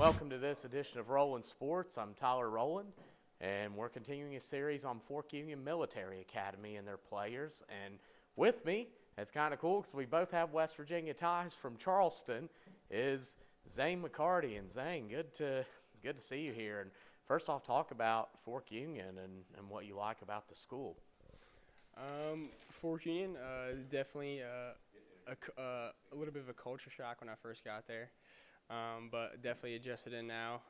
Welcome to this edition of Roland Sports. I'm Tyler Rowland, and we're continuing a series on Fork Union Military Academy and their players. And with me, it's kind of cool because we both have West Virginia ties from Charleston, is Zane McCarty. And Zane, good to see you here. And first off, talk about Fork Union and what you like about the school. Fork Union is definitely a little bit of a culture shock when I first got there. But definitely adjusted in now.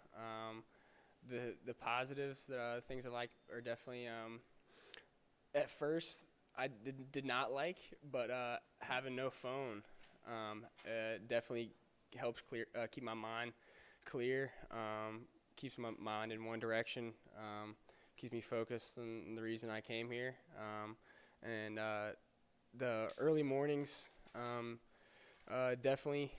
The positives, the things I like are definitely at first I did not like, but having no phone definitely helps keep my mind clear, keeps my mind in one direction, keeps me focused on the reason I came here. And the early mornings definitely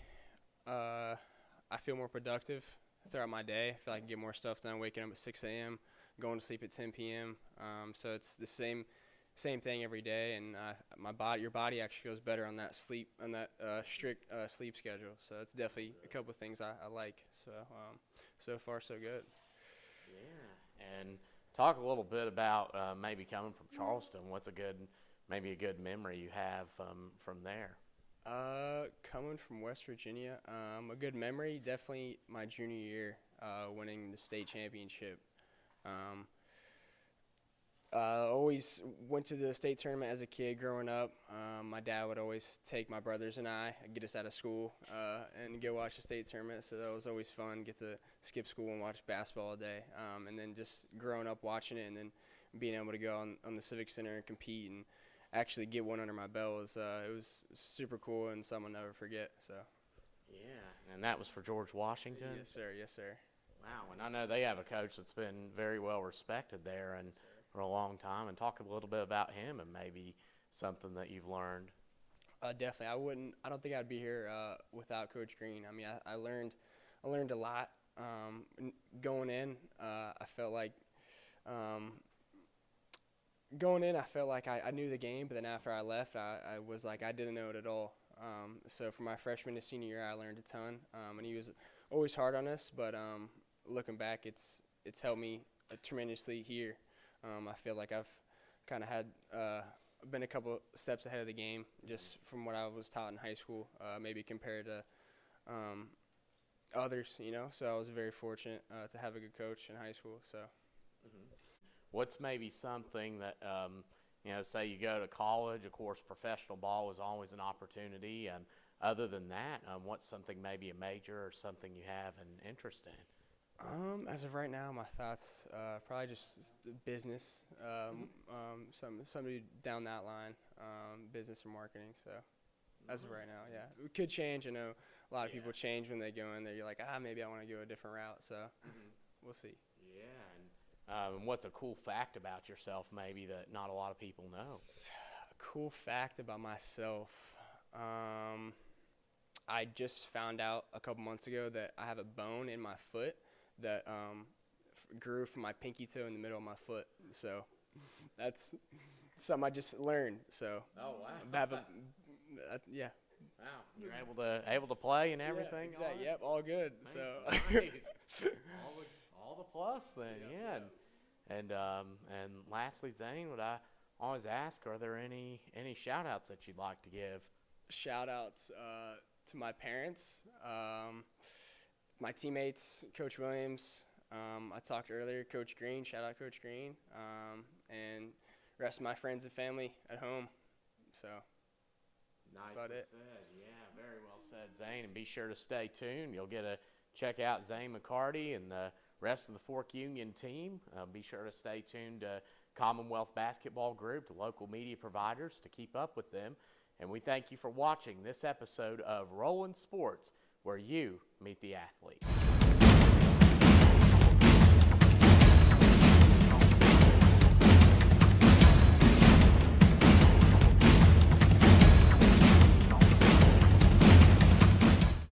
I feel more productive throughout my day. I feel like I can get more stuff done waking up at 6 a.m., going to sleep at 10 p.m. So it's the same thing every day, and your body actually feels better on that strict sleep schedule. So it's definitely a couple of things I like. So far so good. Yeah, and talk a little bit about maybe coming from Charleston. What's a good memory you have from there? Coming from West Virginia, a good memory, definitely my junior year, winning the state championship. Always went to the state tournament as a kid growing up. My dad would always take my brothers and I, get us out of school, and go watch the state tournament. So that was always fun, get to skip school and watch basketball all day. And then just growing up watching it and then being able to go on the Civic Center and compete and actually get one under my belt was super cool and something I'll never forget. So, yeah, and that was for George Washington. Yes, sir. Yes, sir. Wow, and I know they have a coach that's been very well respected there and for a long time. And talk a little bit about him and maybe something that you've learned. Definitely, I don't think I'd be here without Coach Green. I mean, I learned a lot going in. I felt like. Going in, I felt like I knew the game, but then after I left, I was like I didn't know it at all. So from my freshman to senior year, I learned a ton, and he was always hard on us. But looking back, it's helped me tremendously here. I feel like I've kind of had been a couple steps ahead of the game just from what I was taught in high school, maybe compared to others, So I was very fortunate to have a good coach in high school. So. Mm-hmm. What's maybe something that, say you go to college, of course, professional ball is always an opportunity. Other than that, what's something maybe a major or something you have an interest in? As of right now, my thoughts probably just business, somebody down that line, business or marketing. So as of right now, yeah. It could change. I know a lot of people change when they go in there. You're like, maybe I want to go a different route. So we'll see. Yeah. And what's a cool fact about yourself maybe that not a lot of people know? A cool fact about myself. I just found out a couple months ago that I have a bone in my foot that grew from my pinky toe in the middle of my foot. So that's something I just learned. So yeah. Wow, you're able to play and everything. Yeah, exactly. Yep, all good. Nice. So Nice. all the plus then, yeah. And lastly, Zane, would I always ask, are there any shout-outs that you'd like to give? Shout-outs to my parents, my teammates, Coach Williams. I talked earlier, Coach Green. Shout-out Coach Green. And the rest of my friends and family at home. So that's about it. Said. Yeah, very well said, Zane. And be sure to stay tuned. You'll get to check out Zane McCarty and the rest of the Fork Union team. Be sure to stay tuned to Commonwealth Basketball Group, the local media providers, to keep up with them. And we thank you for watching this episode of Roland Sports, where you meet the athlete.